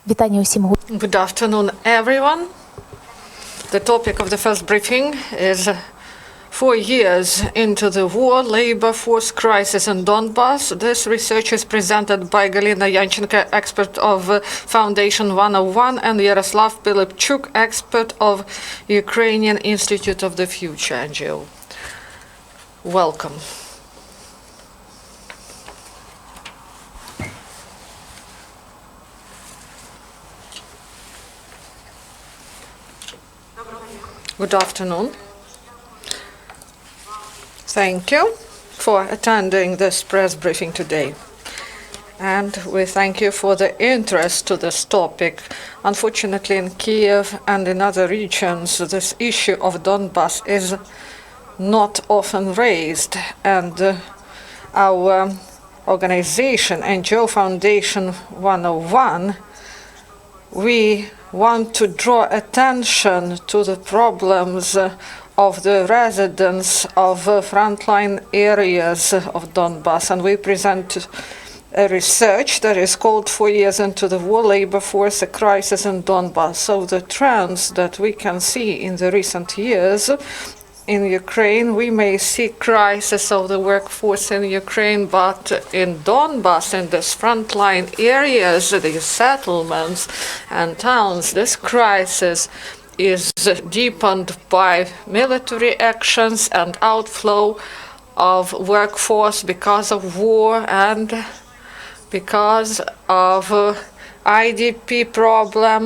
Вітання усім. Good afternoon, everyone. The topic of the first briefing is 4 years into the war, labor force crisis in Donbas. This research is presented by Halyna Yanchenko, expert of Foundation 101, and Yaroslav Pylypchuk, expert of Ukrainian Institute of the Future, NGO. Welcome. Good afternoon. Thank you for attending this press briefing today. And we thank you for the interest to this topic. Unfortunately, in Kiev and in other regions, this issue of Donbas is not often raised. And our organization, NGO Foundation 101, we want to draw attention to the problems of the residents of frontline areas of Donbas, and we present a research that is called 4 years into the war, labor force, a crisis in Donbas. So the trends that we can see in the recent years in Ukraine, we may see crisis of the workforce in Ukraine, but in Donbas, in these frontline areas, these settlements and towns, this crisis is deepened by military actions and outflow of workforce because of war and because of IDP problem.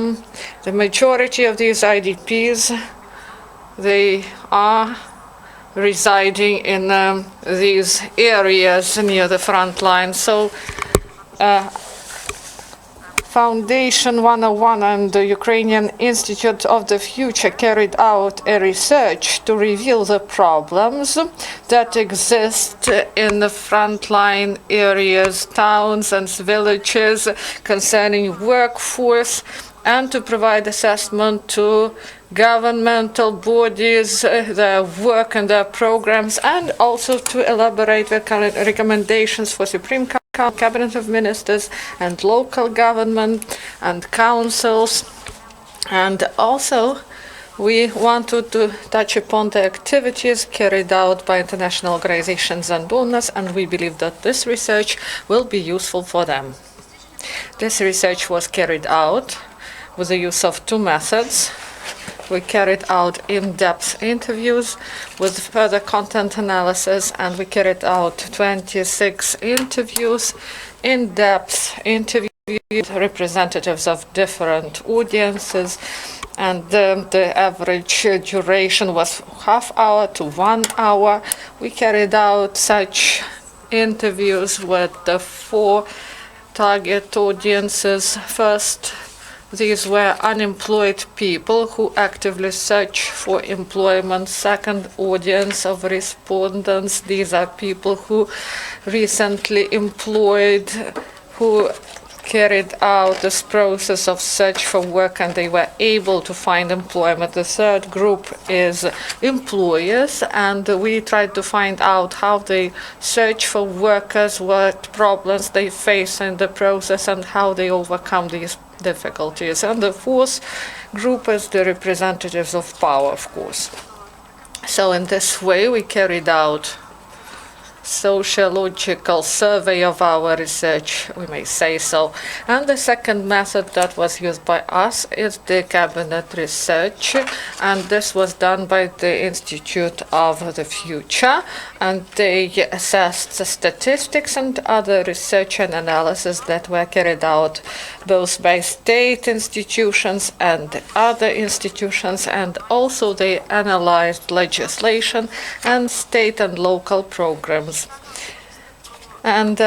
The majority of these IDPs, they are residing in these areas near the front line. So Foundation 101 and the Ukrainian Institute of the Future carried out a research to reveal the problems that exist in the frontline areas, towns and villages concerning workforce, and to provide assessment to governmental bodies, their work and their programs, and also to elaborate the recommendations for Supreme Cabinet of Ministers and local government and councils. And also we wanted to touch upon the activities carried out by international organizations and donors, and we believe that this research will be useful for them. This research was carried out with the use of 2 methods. We carried out in-depth interviews with further content analysis, and we carried out 26 interviews, in-depth interviews with representatives of different audiences, and the average duration was half hour to 1 hour. We carried out such interviews with the 4 target audiences. First, these were unemployed people who actively search for employment. Second audience of respondents, these are people who recently employed, who carried out this process of search for work and they were able to find employment. The third group is employers, and we tried to find out how they search for workers, what problems they face in the process, and how they overcome these difficulties. And the fourth group is the representatives of power, of course. So in this way, we carried out sociological survey of our research, we may say so. And the second method that was used by us is the cabinet research, and this was done by the Institute of the Future, and they assessed the statistics and other research and analysis that were carried out both by state institutions and other institutions, and also they analyzed legislation and state and local programs. And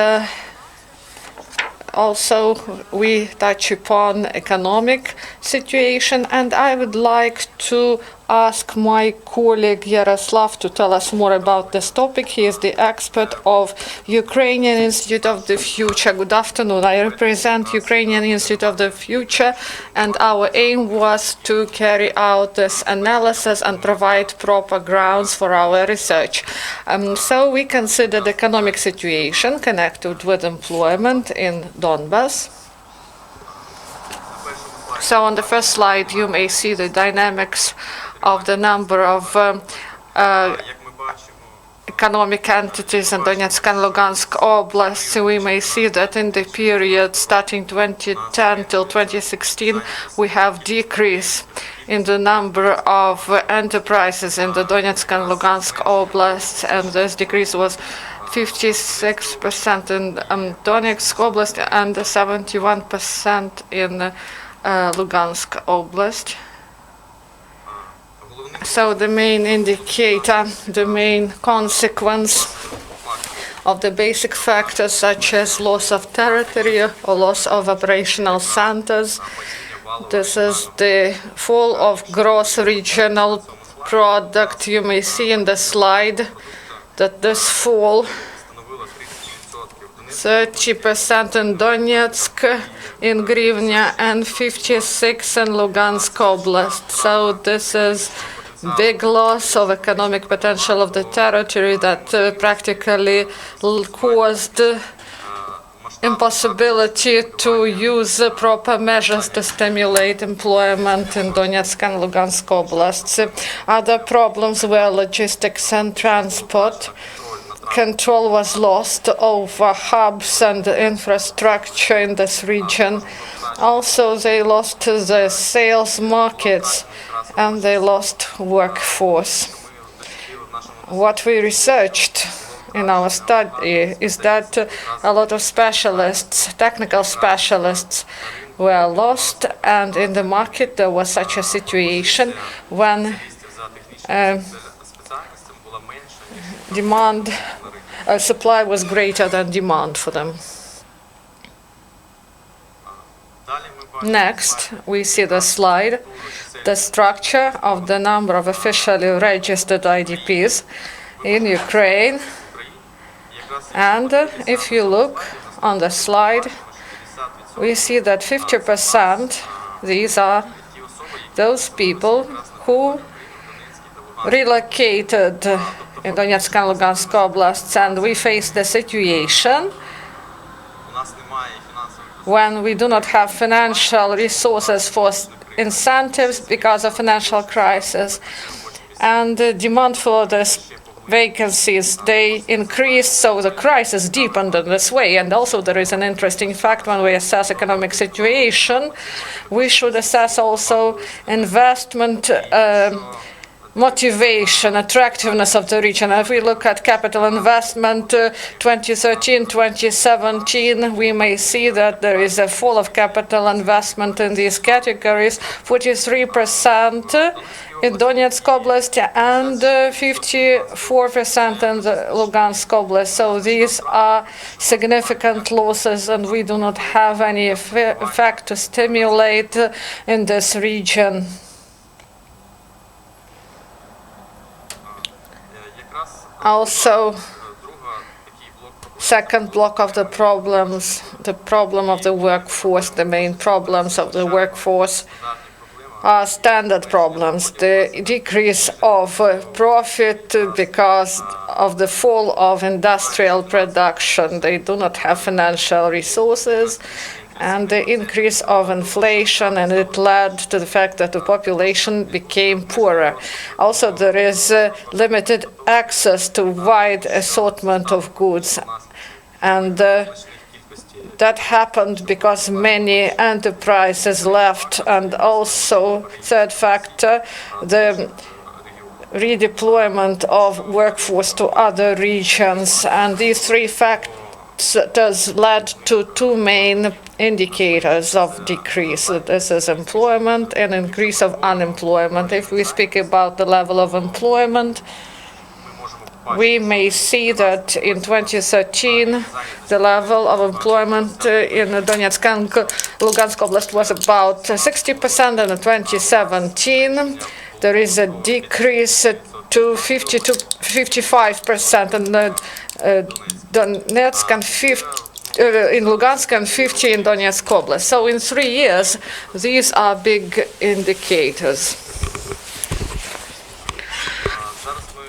also we touch upon economic situation, and I would like to ask my colleague Yaroslav to tell us more about this topic. He is the expert of Ukrainian Institute of the Future. Good afternoon. I represent Ukrainian Institute of the Future, and our aim was to carry out this analysis and provide proper grounds for our research. So we consider the economic situation connected with employment in Donbas. So on the first slide, you may see the dynamics of the number of economic entities in Donetsk and Lugansk Oblast. We may see that in the period starting 2010 till 2016, we have decrease in the number of enterprises in the Donetsk and Lugansk Oblast, and this decrease was 56% in Donetsk Oblast and 71% in Lugansk Oblast. So the main indicator, the main consequence of the basic factors such as loss of territory or loss of operational centers, this is the fall of gross regional product. You may see in the slide that this fall 30% in Donetsk in hryvnia and 56% in Lugansk Oblast. So this is big loss of economic potential of the territory that practically caused impossibility to use proper measures to stimulate employment in Donetsk and Lugansk Oblasts. Other problems were logistics and transport. Control was lost over hubs and infrastructure in this region. Also, they lost the sales markets and they lost workforce. What we researched in our study is that a lot of specialists, technical specialists, were lost, and in the market there was such a situation when supply was greater than demand for them. Next, we see the slide, the structure of the number of officially registered IDPs in Ukraine. And if you look on the slide, we see that 50% these are those people who relocated in Donetsk and Lugansk Oblasts, and we face the situation when we do not have financial resources for incentives because of financial crisis, and the demand for these vacancies, they increased, so the crisis deepened in this way. And also there is an interesting fact: when we assess economic situation, we should assess also investment motivation, attractiveness of the region. If we look at capital investment 2013-2017, we may see that there is a fall of capital investment in these categories, 43% in Donetsk Oblast and 54% in the Lugansk Oblast. So these are significant losses, and we do not have any effect to stimulate in this region. Also, second block of the problems, the problem of the workforce, the main problems of the workforce are standard problems. The decrease of profit because of the fall of industrial production. They do not have financial resources, and the increase of inflation, and it led to the fact that the population became poorer. Also, there is limited access to wide assortment of goods, and that happened because many enterprises left. And also, third factor, the redeployment of workforce to other regions. And these three factors led to two main indicators of decrease. This is employment and increase of unemployment. If we speak about the level of employment, we may see that in 2013 the level of employment in Donetsk and Lugansk Oblast was about 60%, and in 2017 there is a decrease to 55%, and Donetsk and in Lugansk and 50 in Donetsk Oblast. So in 3 years, these are big indicators.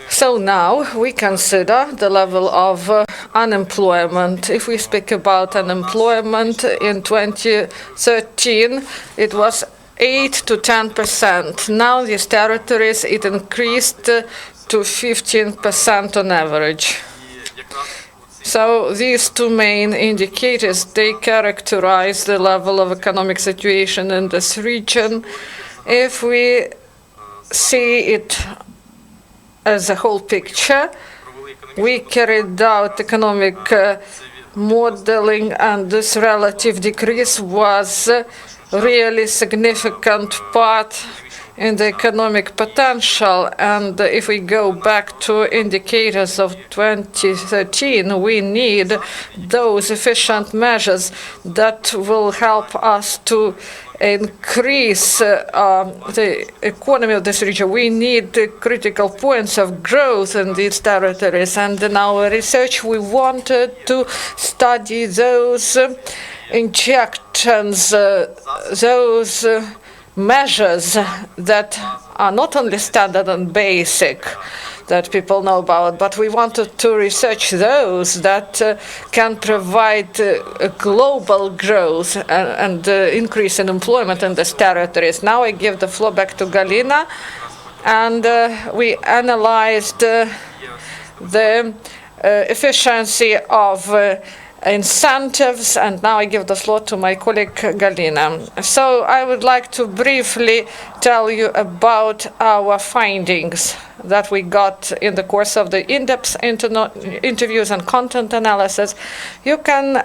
So now we consider the level of unemployment. If we speak about unemployment in 2013, it was 8 to 10%. Now these territories, it increased to 15% on average. So these two main indicators, they characterize the level of economic situation in this region. If we see it as a whole picture, we carried out economic modeling, and this relative decrease was a really significant part in the economic potential. And if we go back to indicators of 2013, we need those efficient measures that will help us to increase the economy of this region. We need the critical points of growth in these territories. And in our research, we wanted to study those injections, those measures that are not only standard and basic that people know about, but we wanted to research those that can provide global growth and increase in employment in these territories. Now I give the floor back to Galina, and we analyzed the efficiency of incentives, and now I give the floor to my colleague Galina. So I would like to briefly tell you about our findings that we got in the course of the in-depth interviews and content analysis. You can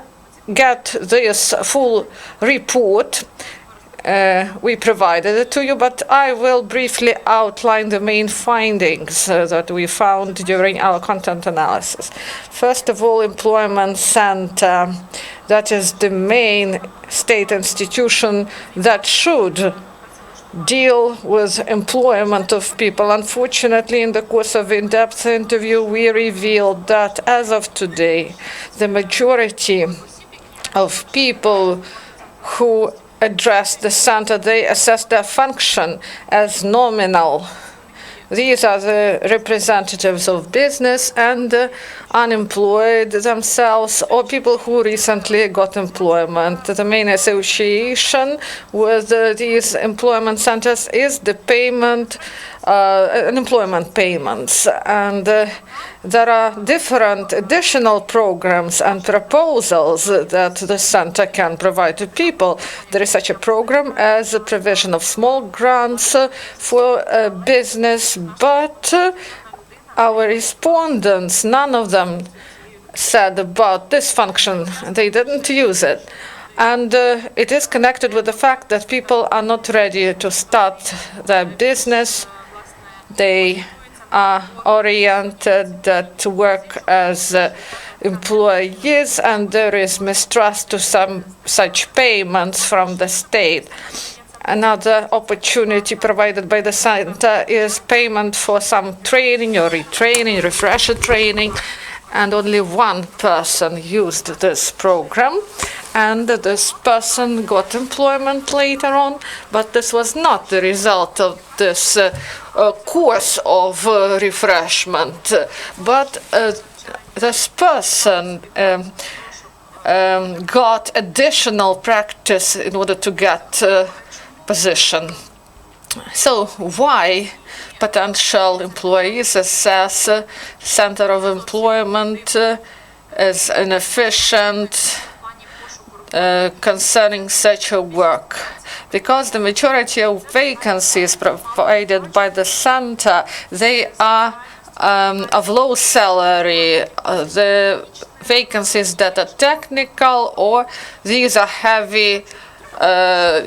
get this full report. We provided it to you, but I will briefly outline the main findings that we found during our content analysis. First of all, Employment Center, that is the main state institution that should deal with employment of people. Unfortunately, in the course of in-depth interview, we revealed that as of today, the majority of people who address the center, they assess their function as nominal. These are the representatives of business and unemployed themselves, or people who recently got employment. The main association with these employment centers is the payment, unemployment payments. And there are different additional programs and proposals that the center can provide to people. There is such a program as the provision of small grants for business, but our respondents, none of them said about this function. They didn't use it. And it is connected with the fact that people are not ready to start their business. They are oriented to work as employees, and there is mistrust to some such payments from the state. Another opportunity provided by the center is payment for some training or retraining, refresher training, and only one person used this program, and this person got employment later on, but this was not the result of this course of refreshment, but this person got additional practice in order to get position. So why potential employees assess center of employment as inefficient concerning such a work? Because the majority of vacancies provided by the center, they are of low salary. The vacancies that are technical, or these are heavy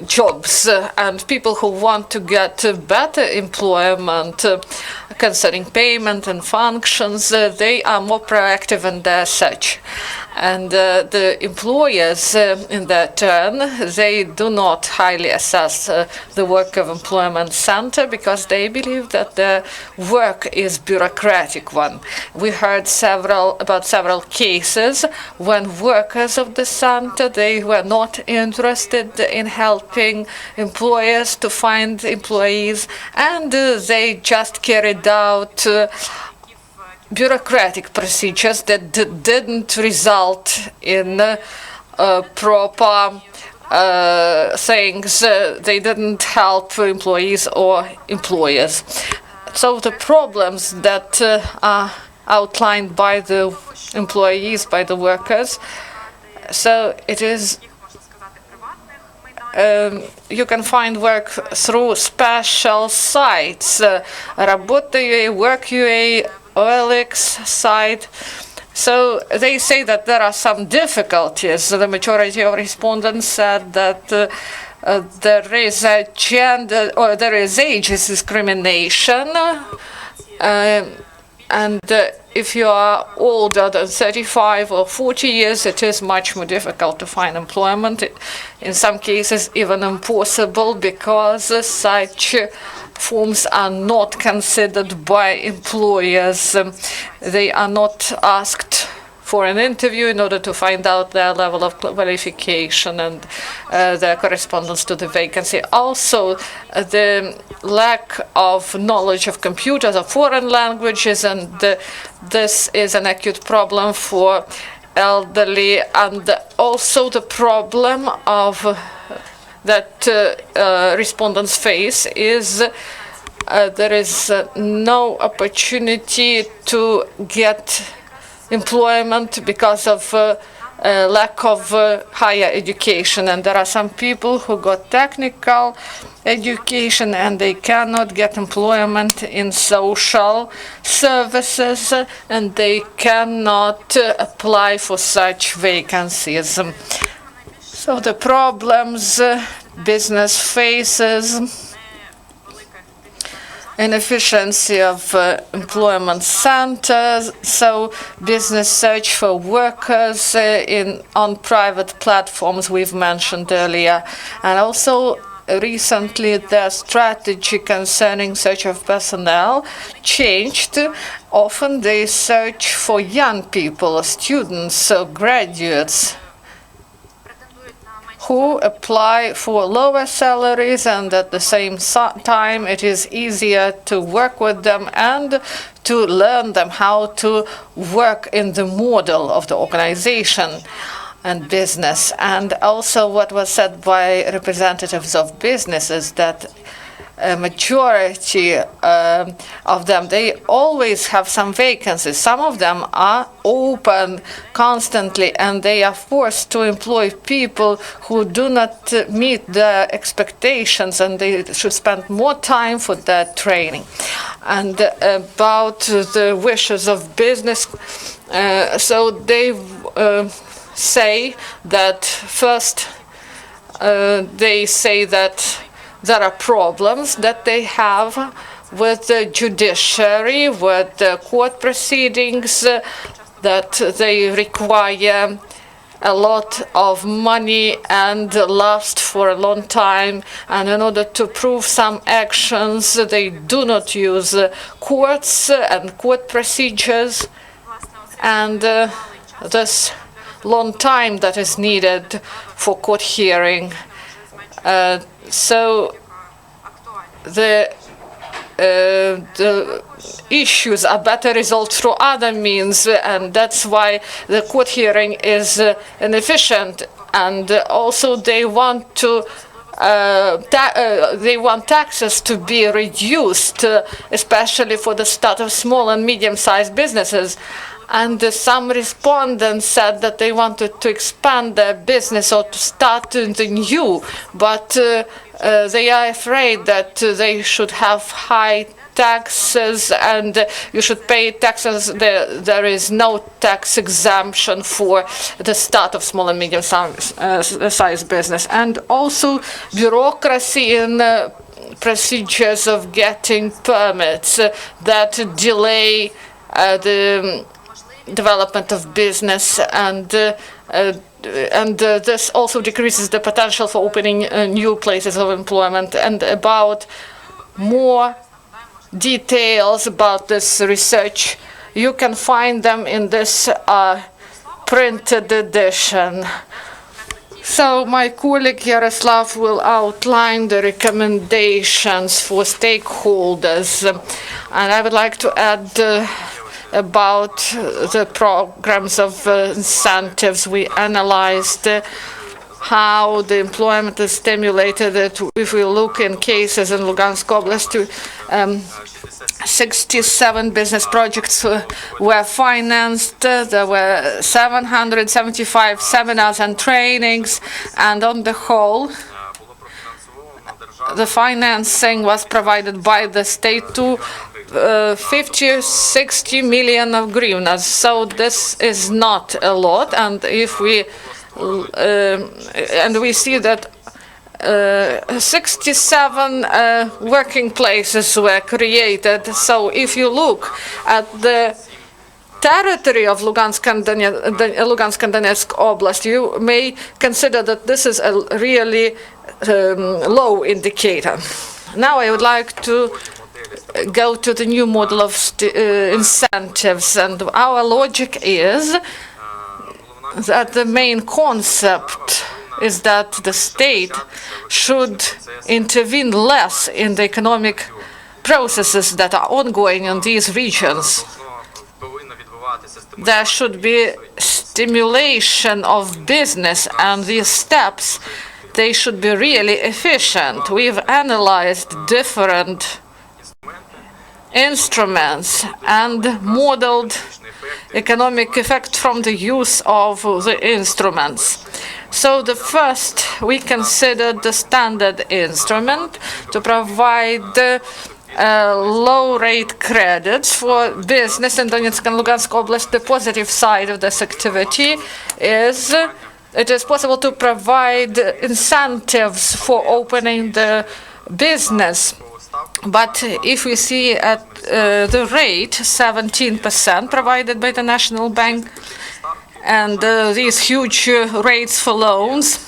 jobs, and people who want to get better employment concerning payment and functions, they are more proactive and such. And the employers, in their turn, they do not highly assess the work of employment center because they believe that the work is bureaucratic one. We heard about several cases when workers of the center, they were not interested in helping employers to find employees, and they just carried out bureaucratic procedures that didn't result in proper things, they didn't help employees or employers. So the problems that are outlined by the employees, by the workers, so it is you can find work through special sites, Работа.ua, Work.ua, OLX site. So they say that there are some difficulties. The majority of respondents said that there is a gender or there is age discrimination, and if you are older than 35 or 40 years, it is much more difficult to find employment. In some cases, even impossible, because such forms are not considered by employers. They are not asked for an interview in order to find out their level of qualification and their correspondence to the vacancy. Also, the lack of knowledge of computers or foreign languages, and this is an acute problem for elderly, and also the problem of that respondents face is there is no opportunity to get employment because of lack of higher education, and there are some people who got technical education and they cannot get employment in social services, and they cannot apply for such vacancies. So the problems business faces: inefficiency of employment centers, so business search for workers on private platforms we've mentioned earlier, and also recently the strategy concerning search of personnel changed. Often they search for young people, students, so graduates, who apply for lower salaries, and at the same time it is easier to work with them and to learn them how to work in the model of the organization and business. And also what was said by representatives of businesses, that a majority of them, they always have some vacancies. Some of them are open constantly, and they are forced to employ people who do not meet their expectations, and they should spend more time for their training. And about the wishes of business, so they say that first, they say that there are problems that they have with the judiciary, with the court proceedings, that they require a lot of money and last for a long time. And in order to prove some actions, they do not use courts and court procedures. And this long time that is needed for court hearing. So the issues are better resolved through other means, and that's why the court hearing is inefficient. And also they want to they want taxes to be reduced, especially for the start of small and medium-sized businesses. And some respondents said that they wanted to expand their business or to start the new, but they are afraid that they should have high taxes, and you should pay taxes. There is no tax exemption for the start of small and medium-sized business. And also bureaucracy in procedures of getting permits that delay the development of business, and this also decreases the potential for opening new places of employment. And about more details about this research, you can find them in this printed edition. So my colleague Yaroslav will outline the recommendations for stakeholders, and I would like to add about the programs of incentives we analyzed. how the employment is stimulated. If we look in cases in Lugansk Oblast, 67 business projects were financed. There were 775 seminars and trainings, and on the whole, the financing was provided by the state to 50-60 million of hryvnias. So this is not a lot, and if we see that 67 working places were created. So if you look at the territory of Lugansk and Donetsk Oblast, you may consider that this is a really low indicator. Now I would like to go to the new model of incentives, and our logic is that the main concept is that the state should intervene less in the economic processes that are ongoing in these regions. There should be stimulation of business, and these steps, they should be really efficient. We've analyzed different instruments and modeled economic effect from the use of the instruments. So the first, we considered the standard instrument to provide low-rate credits for business in Donetsk and Lugansk Oblast. The positive side of this activity is it is possible to provide incentives for opening the business. But if we see at the rate, 17% provided by the National Bank, and these huge rates for loans,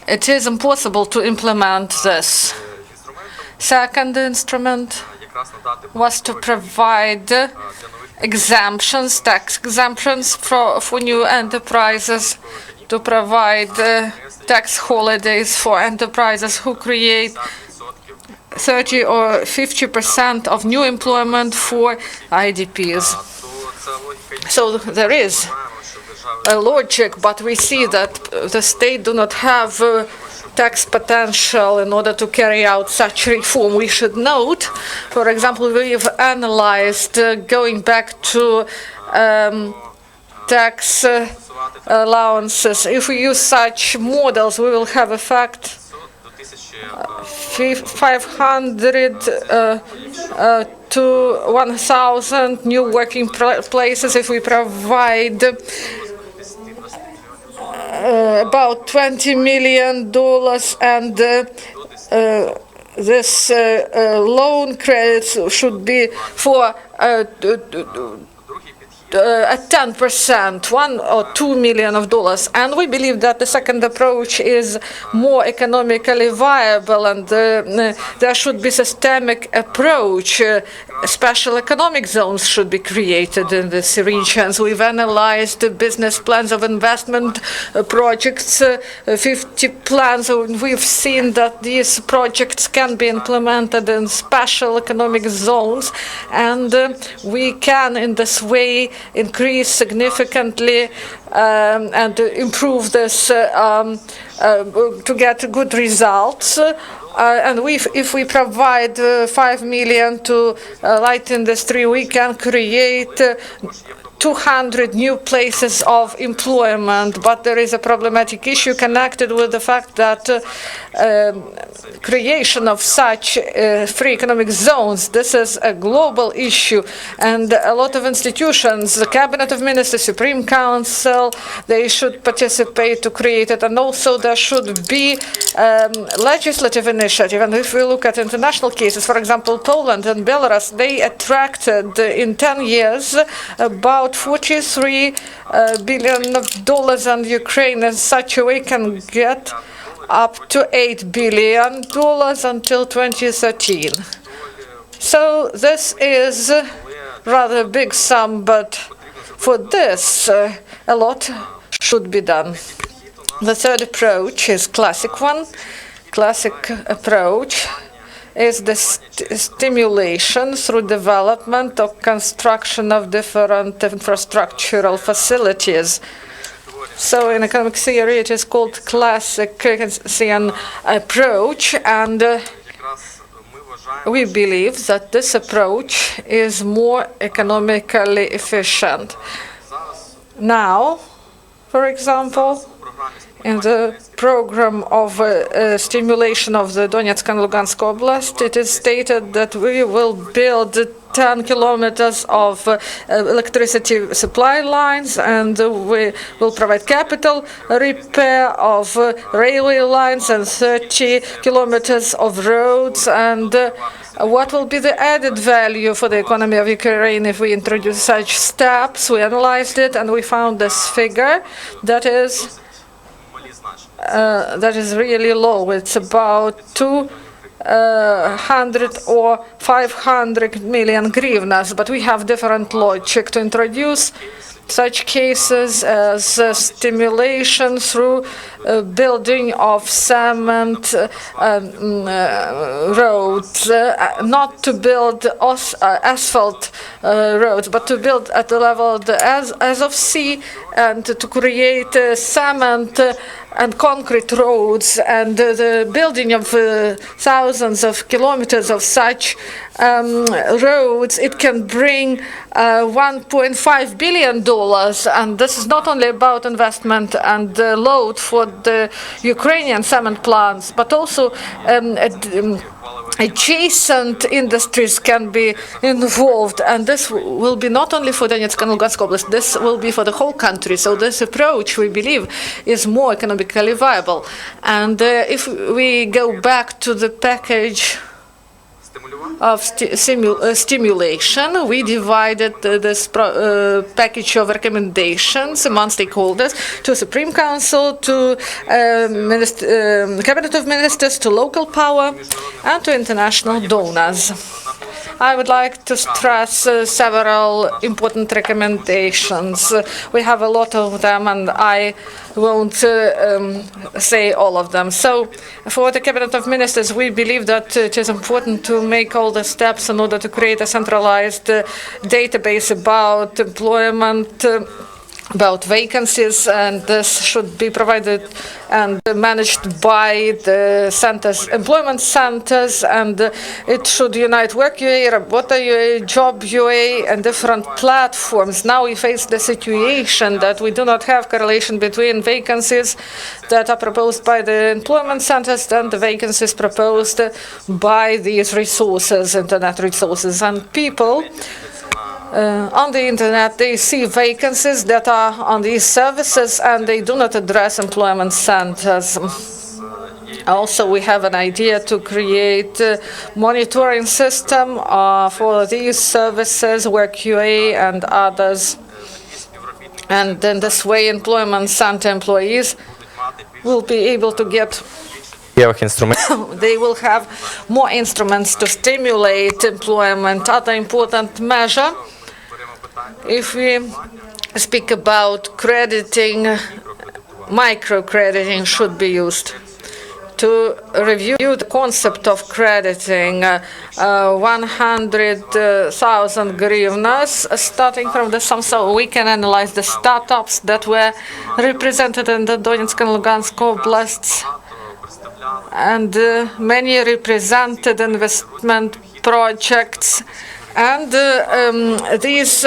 it is impossible to implement this. Second instrument was to provide exemptions, tax exemptions for new enterprises, to provide tax holidays for enterprises who create 30 or 50% of new employment for IDPs. So there is a logic, but we see that the state do not have tax potential in order to carry out such reform. We should note, for example, we've analyzed going back to tax allowances. If we use such models, we will have effect 500 to 1,000 new working places if we provide about $20 million, and this loan credits should be for at 10%, $1 or $2 million. And we believe that the second approach is more economically viable, and there should be systemic approach. Special economic zones should be created in these regions. We've analyzed the business plans of investment projects, 50 plans. We've seen that these projects can be implemented in special economic zones, and we can, in this way, increase significantly and improve this to get good results. And if we provide 5 million to light industry, we can create 200 new places of employment. But there is a problematic issue connected with the fact that creation of such free economic zones, this is a global issue, and a lot of institutions, the Cabinet of Ministers, Supreme Council, they should participate to create it, and also there should be legislative initiative. And if we look at international cases, for example, Poland and Belarus, they attracted in 10 years about $43 billion, and Ukraine in such a way can get up to $8 billion until 2013. So this is rather a big sum, but for this, a lot should be done. The third approach is classic one. Classic approach is the stimulation through development or construction of different infrastructural facilities. So in economic theory, it is called classic Keynesian approach, and we believe that this approach is more economically efficient. Now, for example, in the program of stimulation of the Donetsk and Lugansk Oblast, it is stated that we will build 10 kilometers of electricity supply lines, and we will provide capital repair of railway lines and 30 kilometers of roads. And what will be the added value for the economy of Ukraine if we introduce such steps? We analyzed it and we found this figure that is really low. It's about 200 or 500 million hryvnias, but we have different logic to introduce such cases as stimulation through building of cement roads, not to build asphalt roads, but to build at the level as of sea, and to create cement and concrete roads, and the building of thousands of kilometers of such roads. It can bring $1.5 billion, and this is not only about investment and load for the Ukrainian cement plants, but also adjacent industries can be involved, and this will be not only for Donetsk and Lugansk Oblast, this will be for the whole country. So this approach, we believe, is more economically viable. And if we go back to the package of stimulation, we divided this package of recommendations among stakeholders to Supreme Council, to Cabinet of Ministers, to local power, and to international donors. I would like to stress several important recommendations. We have a lot of them, and I won't say all of them. So, for the Cabinet of Ministers, we believe that it is important to make all the steps in order to create a centralized database about employment, about vacancies, and this should be provided and managed by the centers, employment centers, and it should unite Work UA, Rabota UA, Job UA, and different platforms. Now we face the situation that we do not have correlation between vacancies that are proposed by the employment centers and the vacancies proposed by these resources, internet resources, and people on the internet, they see vacancies that are on these services, and they do not address employment centers. Also, we have an idea to create a monitoring system for these services, Work UA and others. And in this way, employment center employees will be able to get they will have more instruments to stimulate employment. Other important measure, if we speak about crediting, microcrediting should be used to review the concept of crediting 100,000 hryvnias starting from the sum, so we can analyze the startups that were represented in the Donetsk and Lugansk oblasts, and many represented investment projects. And these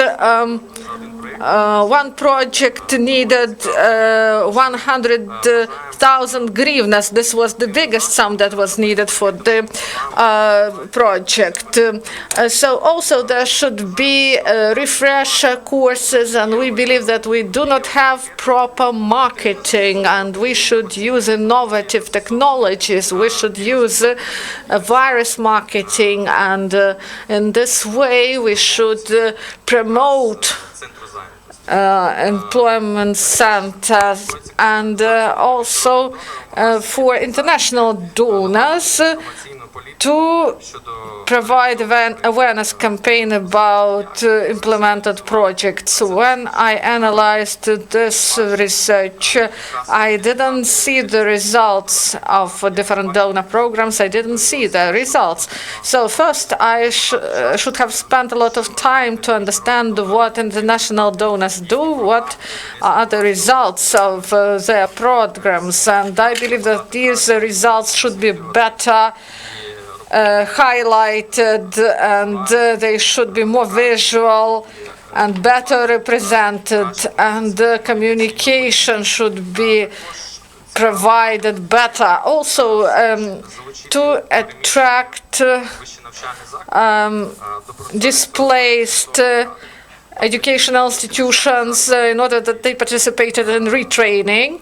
one project needed 100,000 hryvnias. This was the biggest sum that was needed for the project. So also there should be refresher courses, and we believe that we do not have proper marketing, and we should use innovative technologies. We should use virus marketing, and in this way we should promote employment centers, and also for international donors to provide an awareness campaign about implemented projects. When I analyzed this research, I didn't see the results of different donor programs. I didn't see the results. So first, I should have spent a lot of time to understand what international donors do, what are the results of their programs. And I believe that these results should be better highlighted, and they should be more visual and better represented, and communication should be provided better. Also, to attract displaced educational institutions in order that they participated in retraining.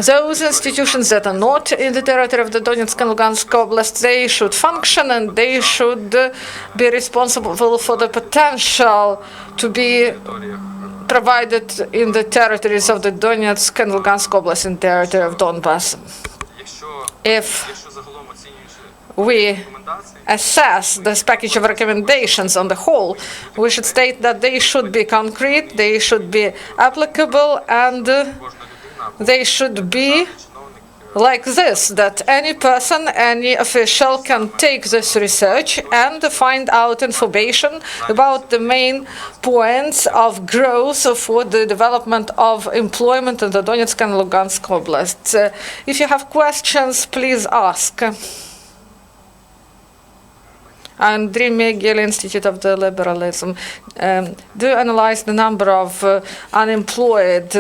Those institutions that are not in the territory of the Donetsk and Lugansk Oblast, they should function and they should be responsible for the potential to be provided in the territories of the Donetsk and Lugansk Oblast in the territory of Donbas. If we assess this package of recommendations on the whole, we should state that they should be concrete, they should be applicable, and they should be like this, that any person, any official can take this research and find out information about the main points of growth for the development of employment in the Donetsk and Lugansk Oblast. If you have questions, please ask. Andriy Megil, Institute of the Liberalism. Do you analyze the number of unemployed,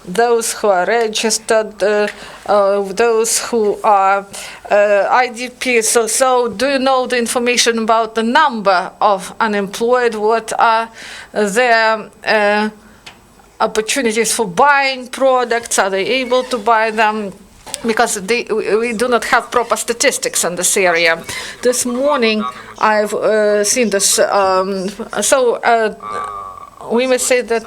those who are registered, those who are IDPs? So do you know the information about the number of unemployed? What are their opportunities for buying products? Are they able to buy them? Because we do not have proper statistics in this area. This morning, I've seen this. We may say that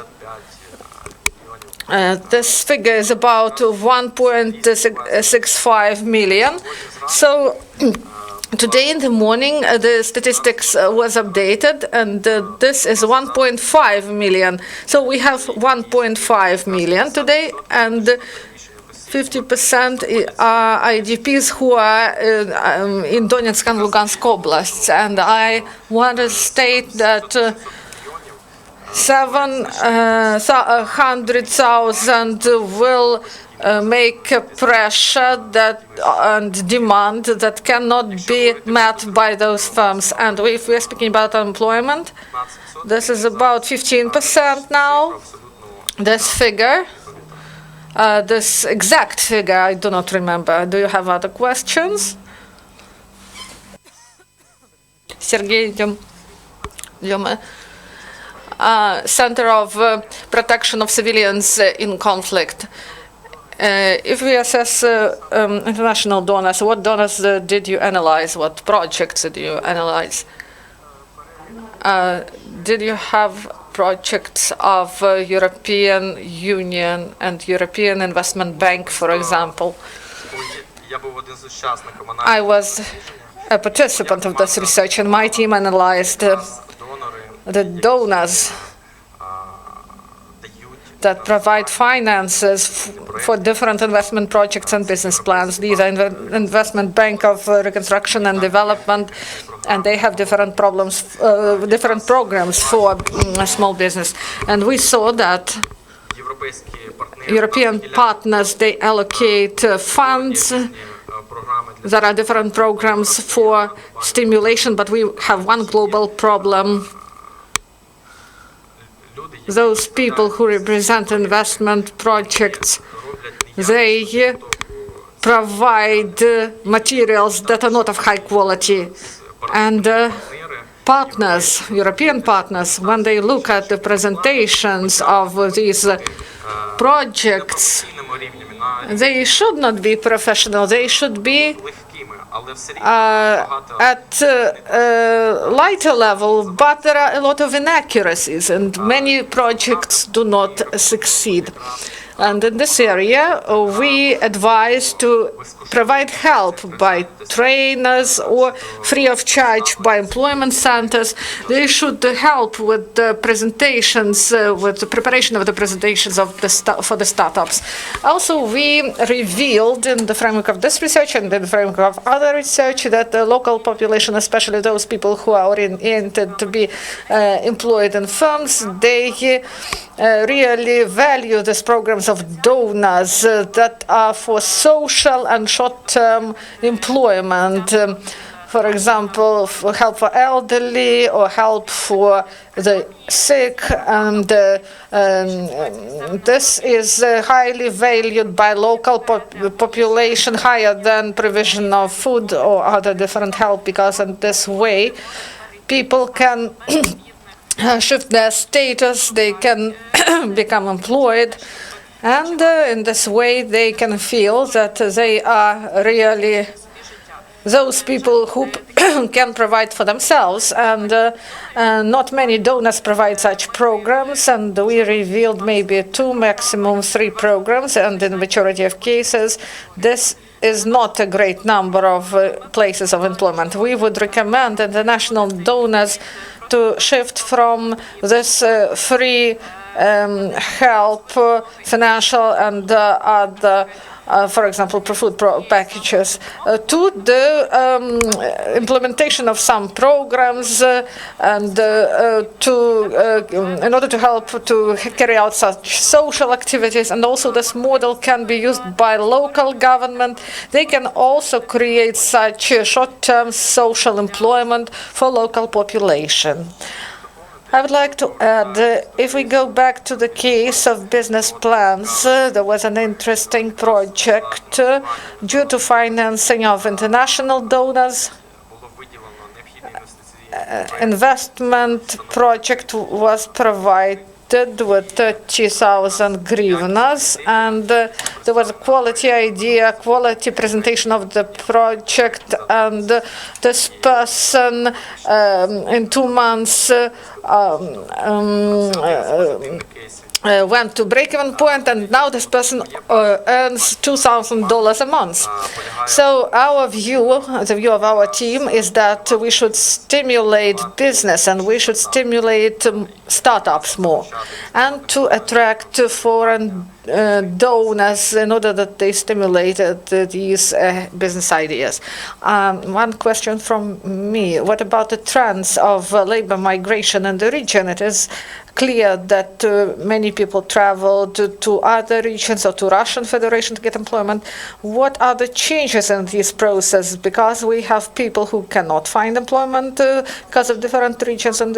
this figure is about 1.65 million. So today in the morning, the statistics was updated, and this is 1.5 million. So we have 1.5 million today, and 50% are IDPs who are in Donetsk and Lugansk Oblasts. And I want to state that 700,000 will make a pressure that and demand that cannot be met by those firms. And if we're speaking about unemployment, this is about 15% now, this figure. This exact figure, I do not remember. Do you have other questions? Sergei Dyoma, Center of Protection of Civilians in Conflict. If we assess international donors, what donors did you analyze? What projects did you analyze? Did you have projects of European Union and European Investment Bank, for example? I was a participant of this research, and my team analyzed the donors that provide finances for different investment projects and business plans. These are Investment Bank of Reconstruction and Development, and they have different programs for small business. And we saw that European partners, they allocate funds. There are different programs for stimulation, but we have one global problem. Those people who represent investment projects, they provide materials that are not of high quality. And partners, European partners, when they look at the presentations of these projects, they should not be professional. They should be at a lighter level, but there are a lot of inaccuracies, and many projects do not succeed. And in this area, we advise to provide help by trainers or free of charge by employment centers. They should help with the presentations, with the preparation of the presentations of for the startups. Also, we revealed in the framework of this research and in the framework of other research that the local population, especially those people who are oriented to be employed in firms, they really value these programs of donors that are for social and short-term employment. For example, for help for elderly or help for the sick, and this is highly valued by local population, higher than provision of food or other different help, because in this way people can shift their status, they can become employed, and in this way they can feel that they are really those people who can provide for themselves. And not many donors provide such programs, and we revealed maybe 2, maximum 3 programs, and in the majority of cases this is not a great number of places of employment. We would recommend international donors to shift from this free help, financial and other, for example, food packages, to the implementation of some programs, and in order to help to carry out such social activities. And also this model can be used by local government. They can also create such short-term social employment for local population. I would like to add, if we go back to the case of business plans, there was an interesting project due to financing of international donors. Investment project was provided with 30,000 hryvnias, and there was a quality idea, quality presentation of the project, and this person in 2 months went to break-even point, and now this person earns $2,000 a month. So our view, the view of our team, is that we should stimulate business and we should stimulate startups more, and to attract foreign donors in order that they stimulated these business ideas. One question from me: what about the trends of labor migration in the region? It is clear that many people travel to other regions or to Russian Federation to get employment. What are the changes in this process? Because we have people who cannot find employment because of different regions. And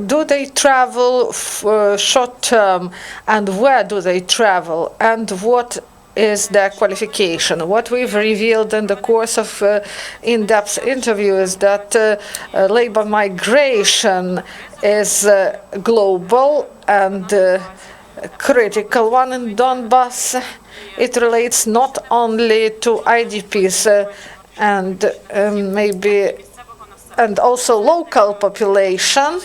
do they travel short term, and where do they travel, and what is their qualification? What we've revealed in the course of in-depth interview is that labor migration is global and critical one in Donbas. It relates not only to IDPs and also local population.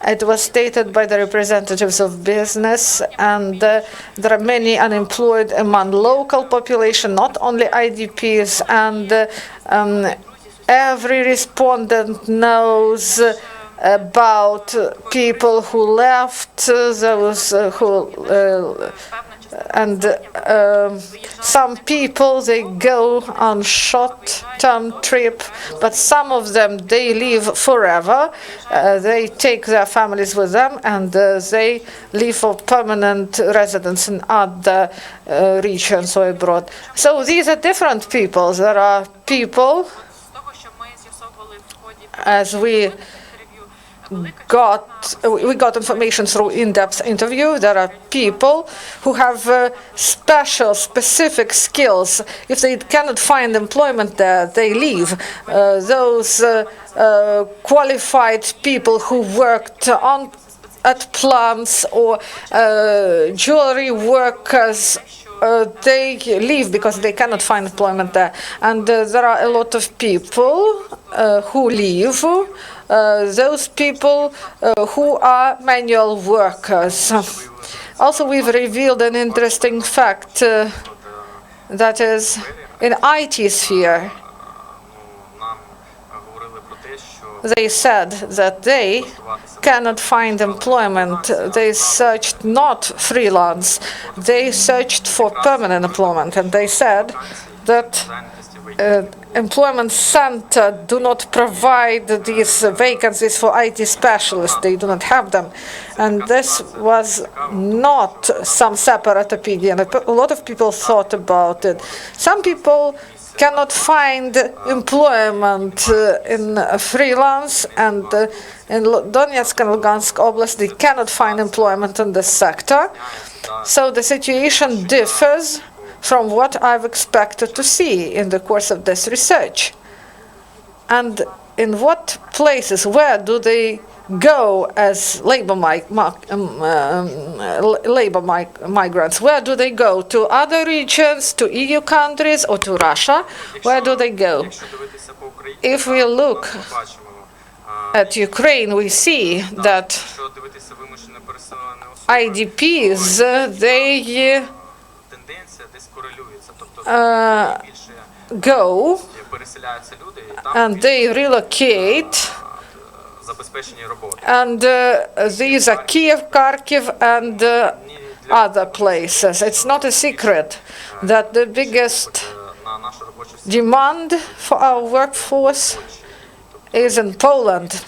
It was stated by the representatives of business, and there are many unemployed among local population, not only IDPs, and every respondent knows about people who left, those who and some people, they go on short-term trip, but some of them, they live forever. They take their families with them, and they live for permanent residence in other regions or abroad. So these are different people. There are people, as we got information through in-depth interview. There are people who have specific skills. If they cannot find employment there, they leave. Those qualified people who worked at plants or jewelry workers, they leave because they cannot find employment there. And there are a lot of people who leave. Those people who are manual workers. Also, we've revealed an interesting fact, that is, in IT sphere, they said that they cannot find employment. They searched not freelance, they searched for permanent employment, and they said that employment center do not provide these vacancies for IT specialists. They do not have them. And this was not some separate opinion. A lot of people thought about it. Some people cannot find employment in freelance, and in Donetsk and Lugansk Oblast they cannot find employment in this sector. So the situation differs from what I've expected to see in the course of this research. And in what places, where do they go as labor migrants? Where do they go? To other regions, to EU countries, or to Russia? Where do they go? If we look at Ukraine, we see that IDPs, they go and they relocate, and these are Kiev, Kharkiv, and other places. It's not a secret that the biggest demand for our workforce is in Poland,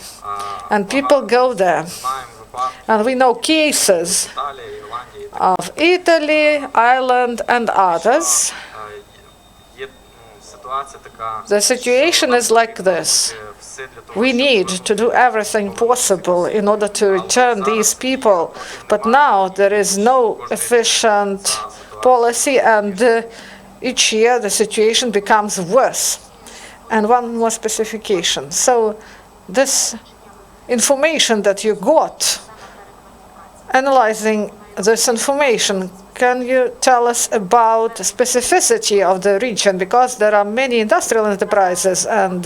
and people go there. And we know cases of Italy, Ireland, and others. The situation is like this. We need to do everything possible in order to return these people. But now there is no efficient policy, and each year the situation becomes worse. And one more specification. So this information that you got, analyzing this information, can you tell us about the specificity of the region? Because there are many industrial enterprises, and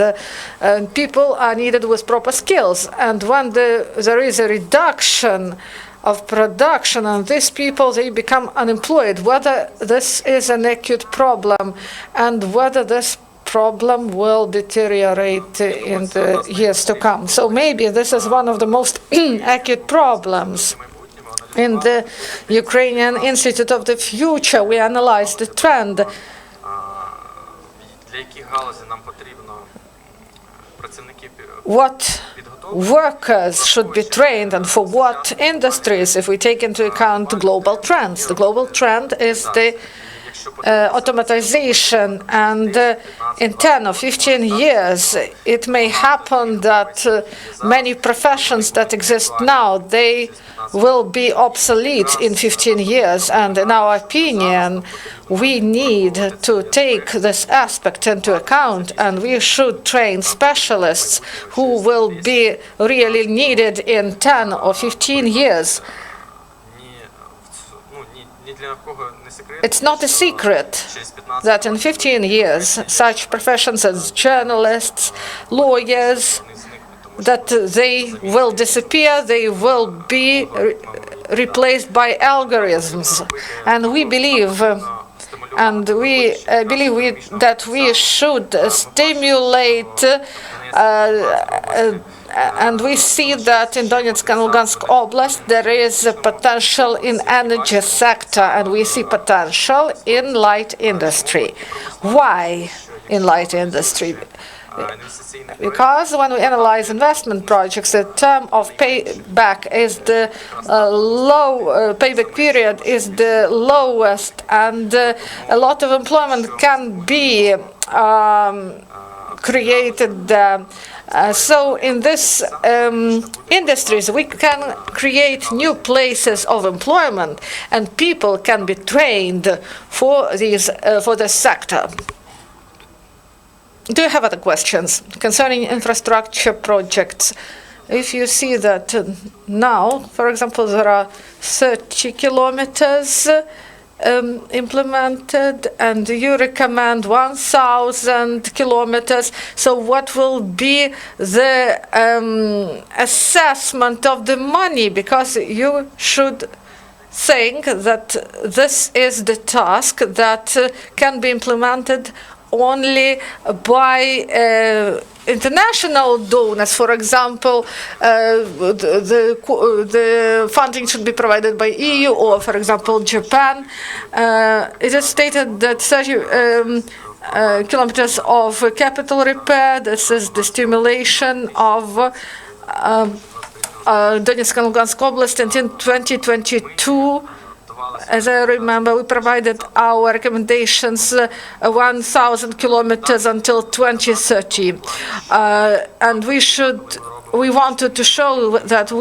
people are needed with proper skills. And when there is a reduction of production, and these people, they become unemployed, whether this is an acute problem, and whether this problem will deteriorate in the years to come. So maybe this is one of the most acute problems. In the Ukrainian Institute of the Future, we analyzed the trend. What workers should be trained, and for what industries, if we take into account global trends. The global trend is the automatization, and in 10 or 15 years it may happen that many professions that exist now, they will be obsolete in 15 years, and in our opinion we need to take this aspect into account, and we should train specialists who will be really needed in 10 or 15 years. It's not a secret that in 15 years such professions as journalists, lawyers, that they will disappear, they will be replaced by algorithms. And we believe, that we should stimulate, and we see that in Donetsk and Lugansk Oblast there is a potential in energy sector, and we see potential in light industry. Why in light industry? Because when we analyze investment projects, the term of payback is the payback period is the lowest, and a lot of employment can be created. So in this industries, we can create new places of employment, and people can be trained for these for this sector. Do you have other questions concerning infrastructure projects? If you see that now, for example, there are 30 kilometers implemented, and you recommend 1,000 kilometers. So what will be the assessment of the money? Because you should saying that this is the task that can be implemented only by international donors. For example, the funding should be provided by EU or, for example, Japan. It is stated that 30 kilometers of capital repair, this is the stimulation of Donetsk and Lugansk Oblast, and in 2022, as I remember, we provided our recommendations 1,000 kilometers until 2030, and we wanted to show that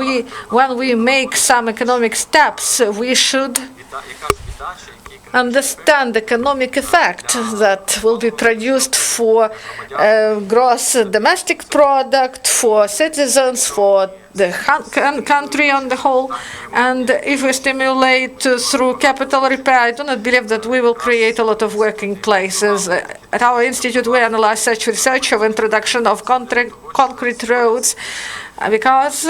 when we make some economic steps, we should understand the economic effect that will be produced for gross domestic product, for citizens, for the country on the whole. And if we stimulate through capital repair, I do not believe that we will create a lot of working places. At our institute, we analyze such research of introduction of concrete roads because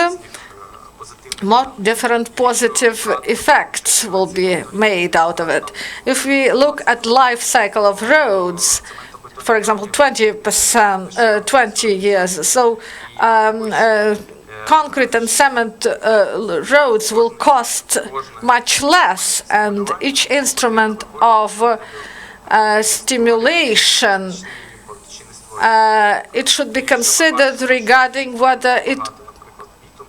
more different positive effects will be made out of it. If we look at life cycle of roads, for example, 20 years, so concrete and cement roads will cost much less, and each instrument of stimulation, it should be considered regarding whether it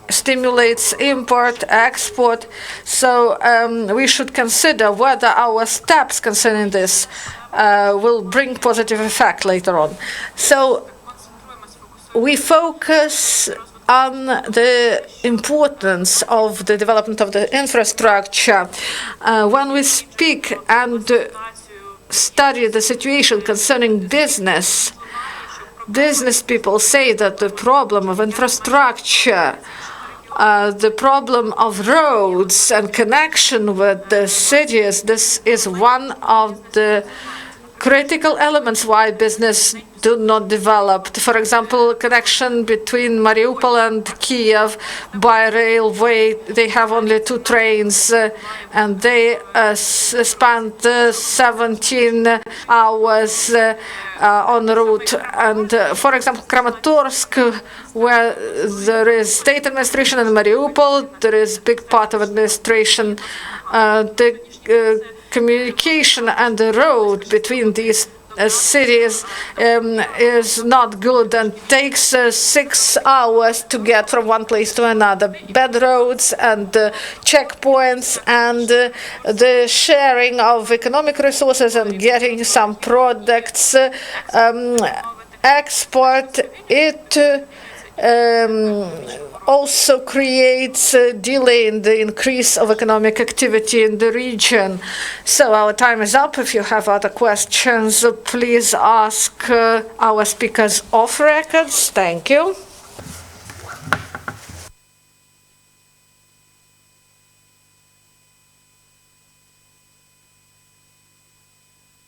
stimulates import, export. So we should consider whether our steps concerning this will bring positive effect later on. So we focus on the importance of the development of the infrastructure. When we speak and study the situation concerning business people say that the problem of infrastructure, the problem of roads and connection with the cities, this is one of the critical elements why business do not develop. For example, connection between Mariupol and Kiev by railway, they have only 2 trains and they spend 17 hours en route. And for example, Kramatorsk, where there is state administration, in Mariupol, there is big part of administration. The communication and the road between these cities is not good and takes 6 hours to get from one place to another. Bad roads and checkpoints and the sharing of economic resources and getting some products export, it also creates a delay in the increase of economic activity in the region. So our time is up. If you have other questions, please ask our speakers off records. Thank you.